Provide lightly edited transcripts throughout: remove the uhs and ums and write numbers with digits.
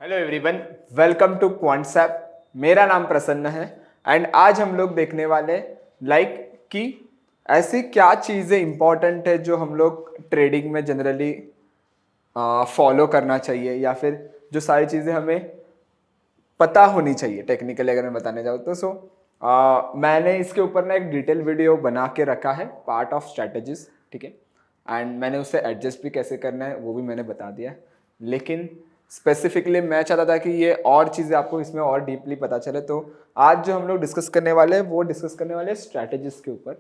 Hello everyone, welcome to QuantsApp. मेरा नाम प्रसन्न है एंड आज हम लोग देखने वाले कि ऐसी क्या चीज़ें इंपॉर्टेंट है जो हम लोग ट्रेडिंग में जनरली फॉलो करना चाहिए या फिर जो सारी चीज़ें हमें पता होनी चाहिए। टेक्निकली अगर मैं बताने जाऊँ तो मैंने इसके ऊपर ना एक डिटेल वीडियो बना के रखा है, पार्ट ऑफ स्ट्रैटेजीज, ठीक है। एंड मैंने उससे एडजस्ट भी कैसे करना है वो भी मैंने बता दिया है। लेकिन स्पेसिफिकली मैं चाहता था कि ये और चीज़ें आपको इसमें और डीपली पता चले। तो आज जो हम लोग डिस्कस करने वाले हैं वो डिस्कस करने वाले हैं स्ट्रैटेजीज के ऊपर,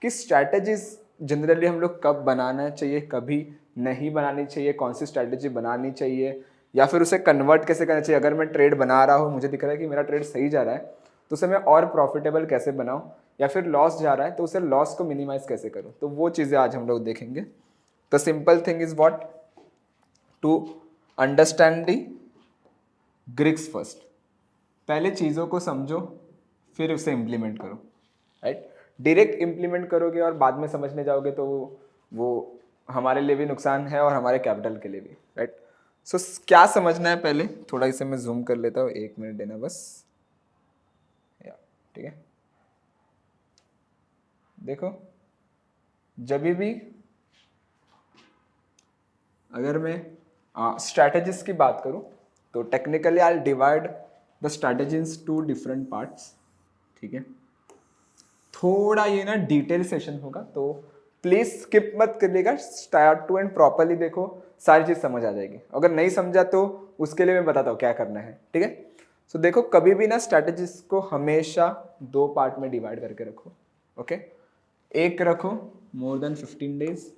कि स्ट्रैटेजीज जनरली हम लोग कब बनाना चाहिए, कभी नहीं बनानी चाहिए, कौन सी स्ट्रैटेजी बनानी चाहिए, या फिर उसे कन्वर्ट कैसे करना चाहिए। अगर मैं ट्रेड बना रहा हूँ, मुझे दिख रहा है कि मेरा ट्रेड सही जा रहा है, तो उसे मैं और प्रॉफिटेबल कैसे बनाऊँ, या फिर लॉस जा रहा है तो उसे लॉस को मिनिमाइज कैसे करूँ। तो वो चीज़ें आज हम लोग देखेंगे। The simple thing is what, to understand the Greeks first. पहले चीज़ों को समझो फिर उसे इम्प्लीमेंट करो, राइट। डायरेक्ट इम्प्लीमेंट करोगे और बाद में समझने जाओगे तो वो हमारे लिए भी नुकसान है और हमारे कैपिटल के लिए भी, राइट। सो क्या समझना है पहले, थोड़ा इसे मैं जूम कर लेता हूँ, 1 मिनट देना बस, या ठीक है। देखो, जब भी अगर मैं स्ट्रैटेजीज की बात करूं तो technically I divide the strategies to different parts, ठीक है। थोड़ा ये ना डिटेल सेशन होगा तो प्लीज स्किप मत करिएगा, स्टार्ट टू एंड प्रॉपरली देखो, सारी चीज समझ आ जाएगी। अगर नहीं समझा तो उसके लिए मैं बताता हूँ क्या करना है, ठीक है। सो देखो, कभी भी ना स्ट्रैटेजीज को हमेशा 2 पार्ट में डिवाइड करके रखो, ओके। एक रखो मोर देन 15 डेज,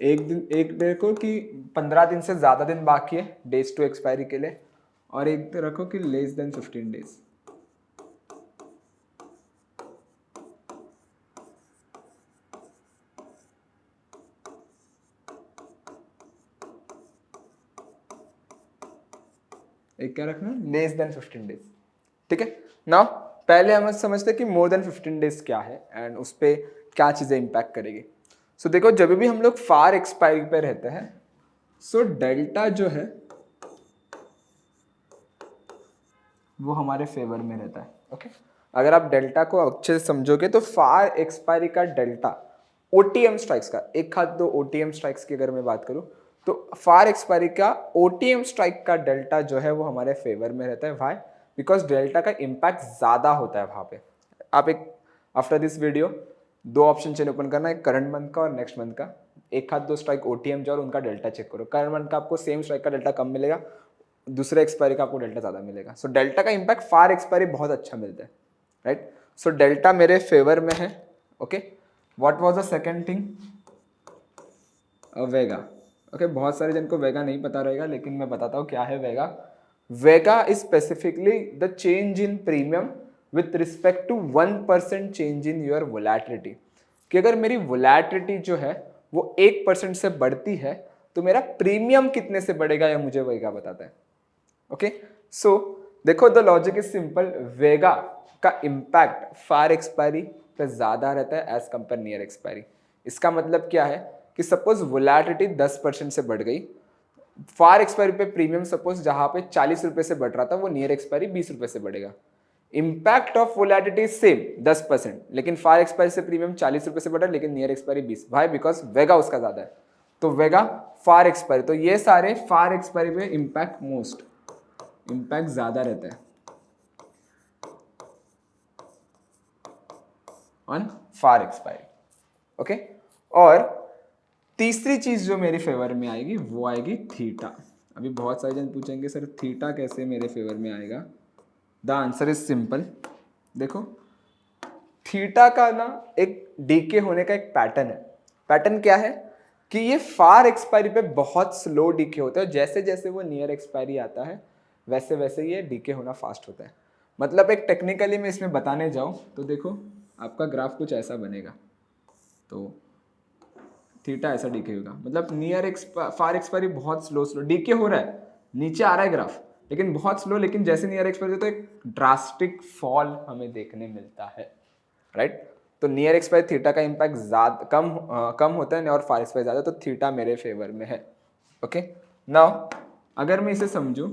एक देखो कि 15 दिन से ज़्यादा दिन बाकी है डेज टू एक्सपायरी के लिए, और एक रखो कि लेस देन 15 डेज। एक क्या रखना, लेस देन 15 डेज, ठीक है। नाउ पहले हम समझते हैं कि मोर देन 15 डेज क्या है एंड उस पर क्या चीज़ें इंपैक्ट करेगी। सो देखो, जब भी हम लोग फार एक्सपायरी पे रहते हैं, सो डेल्टा जो है वो हमारे फेवर में रहता है, ओके। अगर आप डेल्टा को अच्छे से समझोगे तो फार एक्सपायरी का डेल्टा ओटीएम स्ट्राइक्स का, एक हाथ दो ओटीएम स्ट्राइक्स की अगर मैं बात करूं तो फार एक्सपायरी का ओटीएम स्ट्राइक का डेल्टा जो है वो हमारे फेवर में रहता है। व्हाई? बिकॉज डेल्टा का इम्पैक्ट ज़्यादा होता है वहाँ पे। आप एक after this video 2 option chain open करना, एक करंट मंथ का और नेक्स्ट मंथ का। एक हाथ दो स्ट्राइक ओटीएम जो और उनका डेल्टा चेक करो। करंट मंथ का आपको सेम स्ट्राइक का डेल्टा कम मिलेगा, दूसरे एक्सपायरी का आपको डेल्टा ज़्यादा मिलेगा। सो डेल्टा का इम्पैक्ट फार एक्सपायरी बहुत अच्छा मिलता है, राइट। सो डेल्टा मेरे फेवर में है, okay. What was the second thing? Vega, okay. बहुत सारे जन को वेगा नहीं पता रहेगा, लेकिन मैं बताता हूँ क्या है vega. Vega is specifically the change in premium with respect to 1% change in your volatility. कि अगर मेरी वोलैटिलिटी जो है वो 1% से बढ़ती है तो मेरा प्रीमियम कितने से बढ़ेगा, या मुझे वेगा बताता है, ओके। सो देखो, द लॉजिक इज सिंपल। वेगा का इम्पैक्ट फार एक्सपायरी पे ज्यादा रहता है एज कंपेयर नियर एक्सपायरी। इसका मतलब क्या है कि सपोज वोलैटिलिटी 10% से बढ़ गई, फार एक्सपायरी पे प्रीमियम सपोज जहां पे 40 रुपए से बढ़ रहा था वो नियर एक्सपायरी 20 रुपए से बढ़ेगा। इम्पैक्ट ऑफ वोलैटिलिटी सेम 10%, लेकिन फार एक्सपायरी से प्रीमियम 40 रुपए से बढ़ा लेकिन नियर एक्सपायरी 20। भाई बिकॉज वेगा उसका ज्यादा है, तो वेगा फार एक्सपायरी, तो ये सारे फार एक्सपायरी पे इम्पैक्ट इम्पैक्ट ज्यादा रहता है ऑन फार एक्सपायरी, ओके। और तीसरी चीज जो मेरे फेवर में आएगी वो आएगी थीटा। अभी बहुत सारे जन पूछेंगे सर थीटा कैसे मेरे फेवर में आएगा। The answer is simple. देखो, थीटा का ना एक डीके होने का एक पैटर्न है। पैटर्न क्या है कि ये फार एक्सपायरी पे बहुत स्लो डीके होता है, जैसे जैसे वो नियर एक्सपायरी आता है वैसे वैसे ये डीके होना फास्ट होता है। मतलब एक टेक्निकली मैं इसमें बताने जाऊं तो देखो, आपका ग्राफ कुछ ऐसा बनेगा। तो थीटा ऐसा डीके होगा, मतलब फार एक्सपायरी बहुत स्लो डीके हो रहा है, नीचे आ रहा है ग्राफ, लेकिन बहुत स्लो, लेकिन जैसे नियर एक्सपायरी तो एक ड्रास्टिक फॉल हमें देखने मिलता है, राइट। तो नियर एक्सपायरी थीटा का इम्पैक्ट ज्यादा कम होता है और फार एक्सपायरी ज्यादा, तो थीटा मेरे फेवर में है। ओके, नाउ अगर मैं इसे समझूं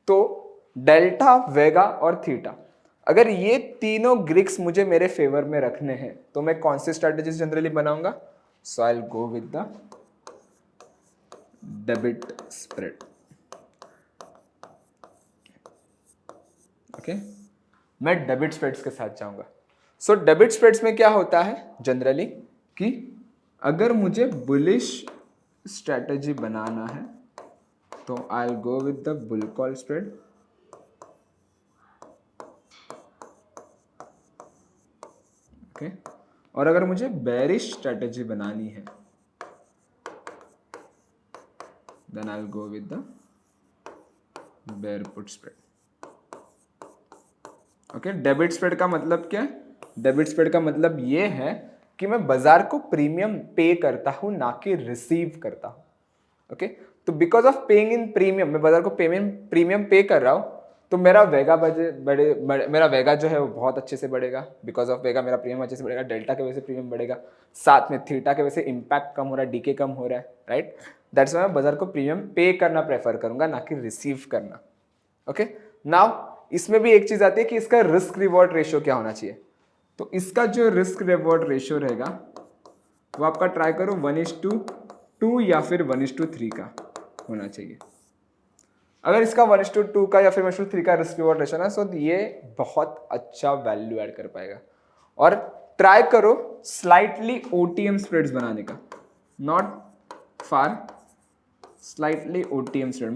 तो डेल्टा, वेगा और थीटा, अगर ये तीनों ग्रीक्स मुझे मेरे फेवर में रखने हैं तो मैं कौन सी स्ट्रेटेजी जनरली बनाऊंगा? So I will go with the debit spread. Okay, मैं डेबिट स्प्रेड्स के साथ जाऊंगा। सो डेबिट स्प्रेड्स में क्या होता है जनरली कि अगर मुझे बुलिश स्ट्रेटेजी बनाना है तो I will go with the bull call spread. Okay, और अगर मुझे बेरिश स्ट्रेटेजी बनानी है then I will go with the bear put spread. Okay, debit spread का मतलब क्या है? डेबिट स्प्रेड का मतलब ये है कि मैं बाजार को प्रीमियम पे करता हूं, ना कि रिसीव करता हूं। ओके, तो because of paying in premium, मैं बाजार को प्रीमियम पे कर रहा हूं, तो मेरा वेगा मेरा वेगा जो है वो बहुत अच्छे से बढ़ेगा। बिकॉज ऑफ वेगा मेरा प्रीमियम अच्छे से बढ़ेगा, डेल्टा की वजह से प्रीमियम बढ़ेगा, साथ में थीटा की वजह से इम्पैक्ट कम हो रहा है, डीके कम हो रहा है, राइट। दैट्स वाई मैं बाजार को प्रीमियम पे करना प्रेफर करूंगा, ना कि रिसीव करना। ओके, नाउ इसमें भी एक चीज आती है कि इसका रिस्क रिवॉर्ड रेशियो क्या होना चाहिए। तो इसका जो रिस्क रिवॉर्ड रेशियो रहेगा वो आपका ट्राई करो 1:2 या फिर 1:3 का होना चाहिए। अगर इसका 1:2 का या फिर 1:3 का रिस्क रिवॉर्ड रेशियो ना, तो ये बहुत अच्छा वैल्यू ऐड कर पाएगा। और ट्राई करो स्लाइटली ओटीएम स्प्रेड्स बनाने का, not far, slightly OTM spread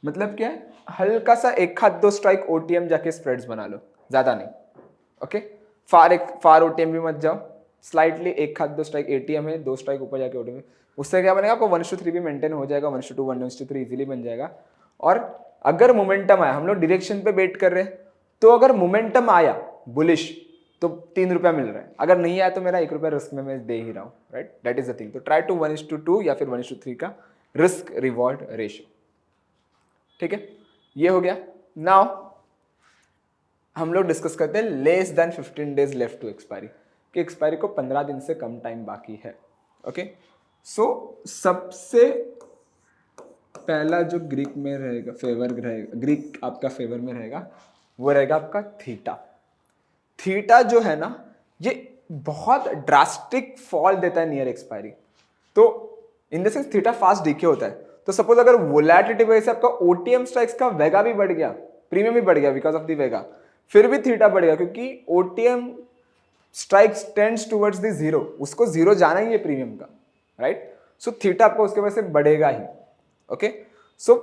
मतलब क्या है? हल्का सा एक हाथ दो स्ट्राइक ओटीएम जाके स्प्रेड्स बना लो, ज्यादा नहीं। ओके, फार ओटीएम भी मत जाओ, स्लाइटली एक हाथ दो स्ट्राइक एटीएम है, दो स्ट्राइक ऊपर जाके ओटीएम। उससे क्या बनेगा? आपको 1:3 भी मेंटेन हो जाएगा, 1:2 1:3 इजीली बन जाएगा। और अगर मोमेंटम आया, हम लोग डायरेक्शन पे बेट कर रहे हैं, तो अगर मोमेंटम आया बुलिश तो 3 रुपया मिल रहा है, अगर नहीं आया तो मेरा 1 रुपया रिस्क में मैं दे ही रहा हूँ, right. That is the thing. तो ट्राई टू 1:2 या फिर 1:3 का रिस्क रिवॉर्ड रेशियो। ठीक है, ये हो गया। नाउ हम लोग डिस्कस करते हैं less than 15 days left to expiry, कि एक्सपायरी को 15 दिन से कम टाइम बाकी है। ओके, सो सबसे पहला जो ग्रीक में रहेगा, ग्रीक आपका फेवर में रहेगा, वो रहेगा आपका थीटा। थीटा जो है ना, ये बहुत ड्रास्टिक फॉल देता है नियर एक्सपायरी। तो in the sense theta fast decay होता है। तो सपोज अगर वोलेटिलिटी वजह से आपका ओटीएम स्ट्राइक्स का वेगा भी बढ़ गया, प्रीमियम भी बढ़ गया बिकॉज ऑफ द वेगा, फिर भी थीटा बढ़ गया, क्योंकि OTM strikes tends towards the zero, उसको जीरो जाना ही है प्रीमियम का, राइट। सो थीटा आपको उसके वजह से बढ़ेगा ही। ओके, सो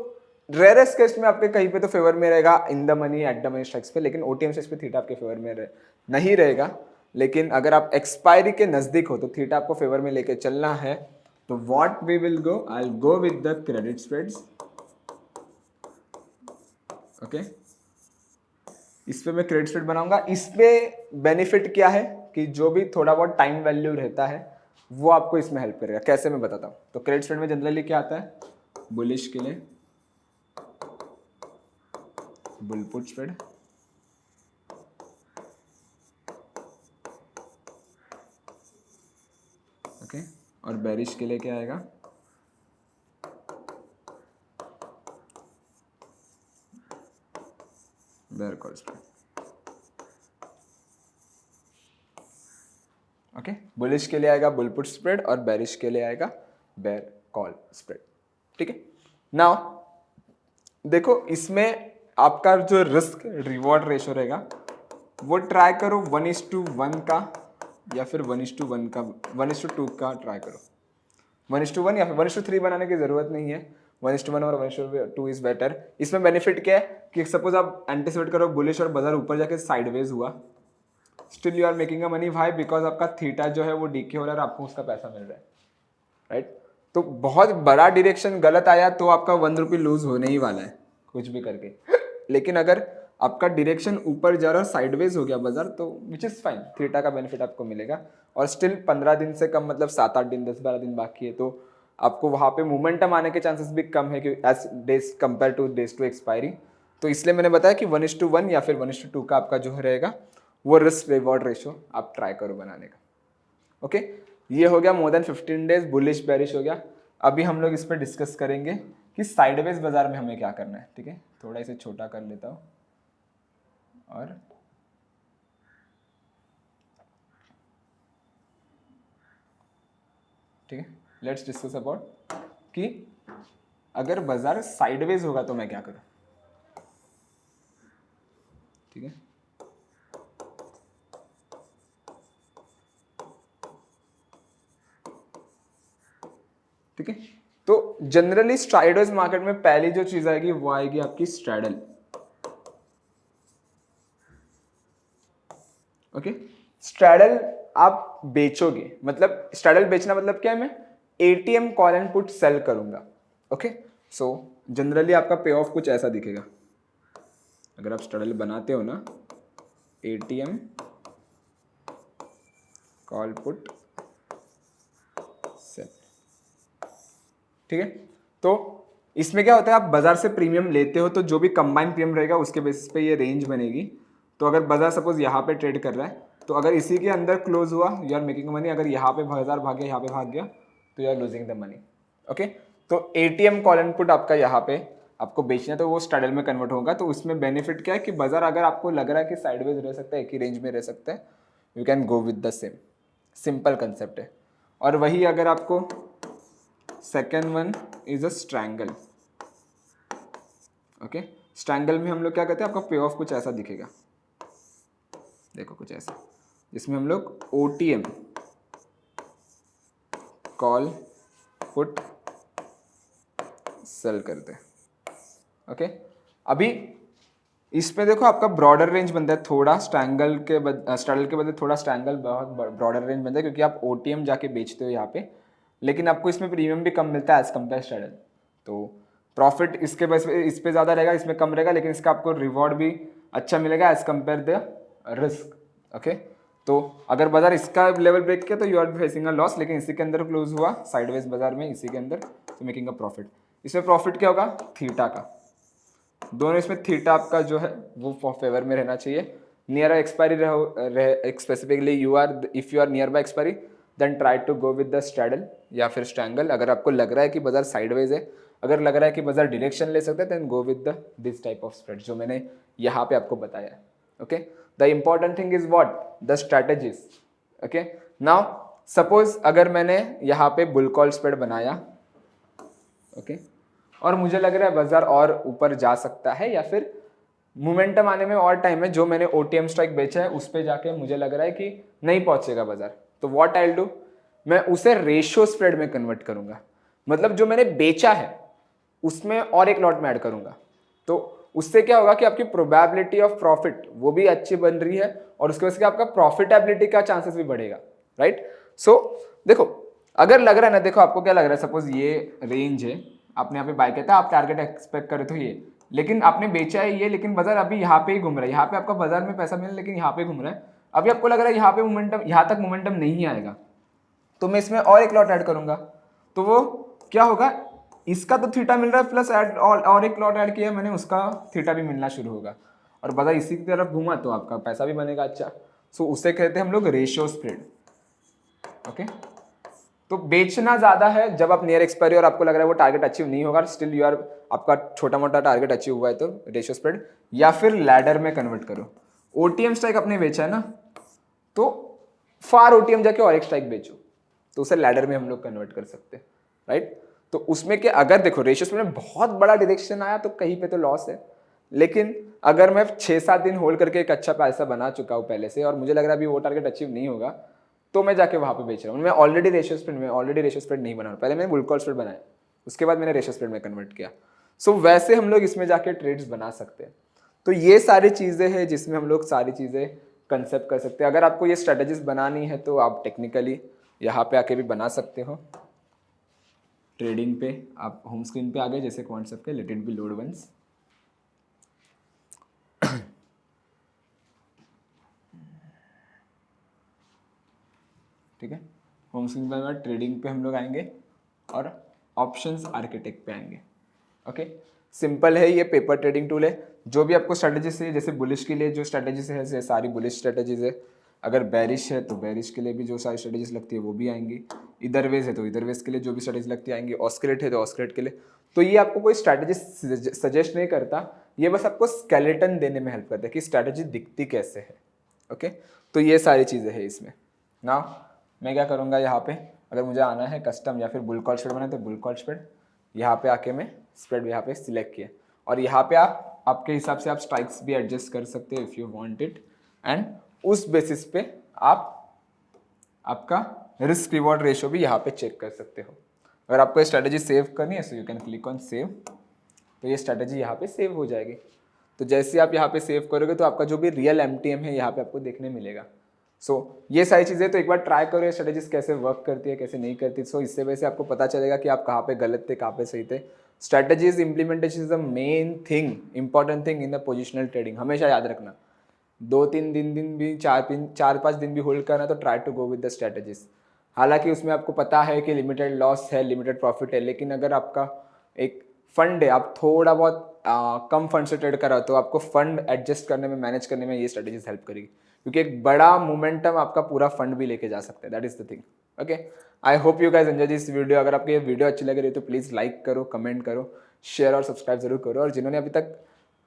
रेयरेस्ट केस में आपके कहीं पे तो फेवर में रहेगा in the money, at the money strikes पे, लेकिन ओटीएम स्ट्राइक्स पे थीटा आपके फेवर में नहीं रहेगा। लेकिन अगर आप एक्सपायरी के नजदीक हो तो थीटा आपको फेवर में लेके चलना है। तो what we will go, I will go with the credit spreads. Okay, इस पे मैं क्रेडिट स्प्रेड बनाऊंगा। इसमें बेनिफिट क्या है कि जो भी थोड़ा बहुत टाइम वैल्यू रहता है वो आपको इसमें हेल्प करेगा। कैसे मैं बताता हूं। तो क्रेडिट स्प्रेड में जनरली क्या आता है? बुलिश के लिए बुल पुट स्प्रेड, ओके, और बेरिश के लिए क्या आएगा? Bear call spread. Okay, bullish के लिए आएगा बुल पुट स्प्रेड और बेरिश के लिए आएगा बेयर कॉल स्प्रेड। ठीक है, नाउ देखो इसमें आपका जो रिस्क रिवॉर्ड रेशियो रहेगा वो ट्राई करो 1:1 का या फिर 1:1 का, 1:2 का ट्राई करो। 1:1 या फिर 1:3 बनाने की जरूरत नहीं है, 1:1 और 1:2 इज बेटर। इसमें बेनिफिट क्या है कि सपोज आप एंटिसिपेट करो बुलिश और बाजार ऊपर जाके साइडवेज हुआ, still you are making a money. Why? Because आपका थीटा जो है वो डीके हो रहा है और आपको उसका पैसा मिल रहा है, राइट। तो बहुत बड़ा डायरेक्शन गलत आया तो आपका 1 रुपये लूज होने ही वाला है कुछ भी करके। लेकिन अगर आपका डायरेक्शन ऊपर जा रहा है, साइडवेज हो गया बाजार, तो विच इज़ फाइन, थीटा का बेनिफिट आपको मिलेगा। और स्टिल 15 दिन से कम मतलब 7-8 दिन 10-12 दिन बाकी है, तो आपको वहाँ पे मोमेंटम आने के चांसेस भी कम है कि as days compare to days to expiry. तो इसलिए मैंने बताया कि 1:1 या फिर 1:2 का आपका जो रहेगा वो रिस्क रिवॉर्ड रेशो आप ट्राई करो बनाने का। ओके, ये हो गया more than 15 days bullish bearish हो गया। अभी हम लोग इस पर डिस्कस करेंगे कि साइडवेज बाजार में हमें क्या करना है। ठीक है, थोड़ा इसे छोटा कर लेता हूँ और ठीक है, लेट्स डिस्कस अबाउट कि अगर बाजार साइडवेज होगा तो मैं क्या करूं। ठीक है, ठीक है, तो जनरली साइडवेज मार्केट में पहली जो चीज आएगी वो आएगी आपकी स्ट्रैडल। ओके, स्ट्रैडल आप बेचोगे, मतलब स्ट्रैडल बेचना मतलब क्या है, मैं ATM call and put sell करूंगा। ओके, सो जनरली आपका पे ऑफ कुछ ऐसा दिखेगा। अगर आप स्ट्रैडल बनाते हो ना, एटीएम कॉल पुट सेल, ठीक है, तो इसमें क्या होता है, आप बाजार से प्रीमियम लेते हो तो जो भी कंबाइंड प्रीमियम रहेगा उसके बेसिस पे ये रेंज बनेगी। तो अगर बाजार सपोज यहाँ पे ट्रेड कर रहा है, तो अगर इसी के अंदर क्लोज हुआ यू आर मेकिंग मनी, अगर यहाँ पे बाजार भाग गया, यहाँ पे भाग गया, तो you are losing the money. Okay, तो एटीएम कॉल एंड पुट आपका यहाँ पे आपको बेचना है तो वो स्ट्रैडल में कन्वर्ट होगा। तो उसमें बेनिफिट क्या है कि बाजार अगर आपको लग रहा है कि साइडवेज रह सकता है, एक ही रेंज में रह सकता है, you can go with the same, simple concept है। और वही अगर आपको second one is a strangle. Okay, strangle में हम लोग क्या कहते हैं, आपका पे ऑफ कुछ ऐसा दिखेगा, देखो कुछ ऐसा, जिसमें हम लोग ओटीएम कॉल पुट सेल करते हैं। ओके, अभी इसमें देखो आपका ब्रॉडर रेंज बनता है, थोड़ा स्ट्रैंगल के स्ट्रैडल के बदले थोड़ा स्ट्रैंगल बहुत ब्रॉडर रेंज बनता है, क्योंकि आप ओटीएम जाके बेचते हो यहाँ पे, लेकिन आपको इसमें प्रीमियम भी कम मिलता है एज कम्पेयर स्ट्रैडल। तो प्रॉफिट इसके बस इस पे ज़्यादा रहेगा, इसमें कम रहेगा, लेकिन इसका आपको रिवॉर्ड भी अच्छा मिलेगा as compare the risk. Okay, तो अगर बाजार इसका लेवल ब्रेक किया तो you are facing a loss, लेकिन इसी के अंदर क्लोज हुआ साइडवेज बाजार में इसी के अंदर, तो मेकिंग अ प्रॉफिट। इसमें प्रॉफिट क्या होगा, थीटा का, दोनों इसमें थीटा आपका जो है वो फेवर में रहना चाहिए। नियर एक्सपायरी रहो, specifically you are, if you are near by expiry then try to go with the straddle या फिर स्ट्रैंगल। अगर आपको लग रहा है कि बाजार साइडवेज है, अगर लग रहा है कि बाजार डायरेक्शन ले सकता है, then go with the this type of spread जो मैंने यहाँ पे आपको बताया है। Okay, the important thing is what, the strategies. Okay, now suppose अगर मैंने यहाँ पे बुल कॉल स्प्रेड बनाया, ओके, और मुझे लग रहा है बाजार और ऊपर जा सकता है या फिर मोमेंटम आने में और टाइम है, जो मैंने ओटीएम स्ट्राइक बेचा है उस पे जाके मुझे लग रहा है कि नहीं पहुंचेगा बाजार, तो व्हाट आई विल डू, मैं उसे रेशियो स्प्रेड में कन्वर्ट करूंगा। मतलब जो मैंने बेचा है उसमें और एक लॉट में ऐड करूंगा, तो उससे क्या होगा कि आपकी प्रोबेबिलिटी ऑफ प्रॉफिट वो भी अच्छी बन रही है, और उसकी वजह से आपका प्रॉफिटेबिलिटी का चांसेस भी बढ़ेगा। राइट, सो देखो अगर लग रहा है ना, देखो आपको क्या लग रहा है, सपोज ये रेंज है, आपने यहाँ पे बाय किया था, आप टारगेट एक्सपेक्ट करे तो ये, लेकिन आपने बेचा है ये, लेकिन बाजार अभी यहाँ पे ही घूम रहा है, यहाँ पे आपका बाजार में पैसा मिला लेकिन यहाँ पे घूम रहा है, अभी आपको लग रहा है यहाँ पे मोमेंटम, यहाँ तक मोमेंटम नहीं आएगा, तो मैं इसमें और एक लॉट ऐड करूंगा, तो वो क्या होगा, इसका तो थीटा मिल रहा है प्लस ऐड और एक लॉट ऐड किया मैंने, उसका थीटा भी मिलना शुरू होगा, और बाजार इसी की तरफ घूमा तो आपका पैसा भी बनेगा अच्छा। सो उसे कहते हैं हम लोग रेशियो स्प्रेड। ओके, तो बेचना ज्यादा है जब आप नियर एक्सपायरी और आपको लग रहा है वो टारगेट अचीव नहीं होगा, स्टिल यू आर, आपका छोटा मोटा टारगेट अचीव हुआ है तो रेशियो स्प्रेड, या फिर लैडर में कन्वर्ट करो। ओटीएम स्ट्राइक आपने बेचा है ना, तो फार ओटीएम जाके और एक स्ट्राइक बेचो, तो उसे लैडर में हम लोग कन्वर्ट कर सकते हैं। राइट, तो उसमें क्या, अगर देखो रेशियो स्प्रेड में बहुत बड़ा डायरेक्शन आया तो कहीं पे तो लॉस है, लेकिन अगर मैं 6-7 दिन होल्ड करके एक अच्छा पैसा बना चुका हूँ पहले से और मुझे लग रहा है अभी वो टारगेट अचीव नहीं होगा, तो मैं जाके वहां पे बेच रहा हूँ। मैं ऑलरेडी रेशियो स्प्रेड नहीं बना रहा, पहले मैंने बुल कॉल स्प्रेड बनाया, उसके बाद मैंने रेशियो स्प्रेड में कन्वर्ट किया। सो वैसे हम लोग इसमें जाके ट्रेड्स बना सकते हैं। तो ये सारी चीजें हैं जिसमें हम लोग सारी चीजें कंसेप्ट कर सकते हैं। अगर आपको ये स्ट्रेटेजीज बनानी है तो आप टेक्निकली यहाँ पे आके भी बना सकते हो। ट्रेडिंग पे आप होम स्क्रीन पे आ गए जैसे कॉन्सेप्ट के, let it be load once. ठीक है। होम स्क्रीन के बाद ट्रेडिंग पे हम लोग आएंगे और ऑप्शंस आर्किटेक्ट पे आएंगे। ओके, सिंपल है, ये पेपर ट्रेडिंग टूल है। जो भी आपको स्ट्रेटेजी चाहिए, जैसे बुलिश के लिए जो स्ट्रेटेजीज है जैसे सारी बुलिश स्ट्रेटेजीज है, अगर बेरिश है तो बेरिश के लिए भी जो सारी स्ट्रेटेजीज लगती है वो भी आएंगी, इधर वेज है तो इधर वेज के लिए जो भी स्ट्रेटेजी लगती है आएंगी, ऑस्किलेट है तो ऑस्किलेट के लिए। तो ये आपको कोई स्ट्रैटेजी सजेस्ट नहीं करता, ये बस आपको स्केलेटन देने में हेल्प करता है कि स्ट्रैटेजी दिखती कैसे है। ओके, तो ये सारी चीज़ें हैं इसमें। ना मैं क्या करूँगा, यहाँ पे अगर मुझे आना है कस्टम या फिर बुल कॉल स्प्रेड बनाए तो बुल कॉल स्प्रेड, यहाँ पे आके मैं स्प्रेड यहाँ पे सिलेक्ट किया और यहाँ पे आप आपके हिसाब से आप स्ट्राइक्स भी एडजस्ट कर सकते हो if you want it, and उस बेसिस पे आप आपका रिस्क रिवॉर्ड रेशियो भी यहाँ पे चेक कर सकते हो। अगर आपको ये स्ट्रैटेजी सेव करनी है so you can click on save, तो ये स्ट्रैटेजी यहाँ पे सेव हो जाएगी। तो जैसे आप यहाँ पे सेव करोगे तो आपका जो भी रियल MTM है यहाँ पे आपको देखने मिलेगा। सो ये सारी चीज़ें तो एक बार ट्राई करो, ये स्ट्रेटेजीज कैसे वर्क करती है कैसे नहीं करती। सो इससे वैसे आपको पता चलेगा कि आप कहाँ पे गलत थे कहाँ पे सही थे। Strategies implementation is the main thing, important thing in the positional trading, हमेशा याद रखना। 2-3 दिन भी 4-5 दिन भी होल्ड करना तो try to go with the strategies. हालांकि उसमें आपको पता है कि लिमिटेड लॉस है लिमिटेड प्रॉफिट है, लेकिन अगर आपका एक फंड है, आप थोड़ा बहुत कम फंड से ट्रेड कर रहे हो तो आपको फंड एडजस्ट करने में मैनेज करने में ये स्ट्रेटेजीज हेल्प करेगी, क्योंकि एक बड़ा मोमेंटम आपका पूरा फंड भी लेके जा सकता है। That is the thing. Okay, I hope you guys enjoy this video. अगर आपको ये वीडियो अच्छी लग रही है तो प्लीज़ लाइक करो, कमेंट करो, शेयर और सब्सक्राइब जरूर करो, और जिन्होंने अभी तक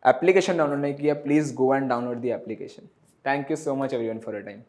एप्लीकेशन डाउनलोड नहीं किया please go and download the application. Thank you so much everyone for your time.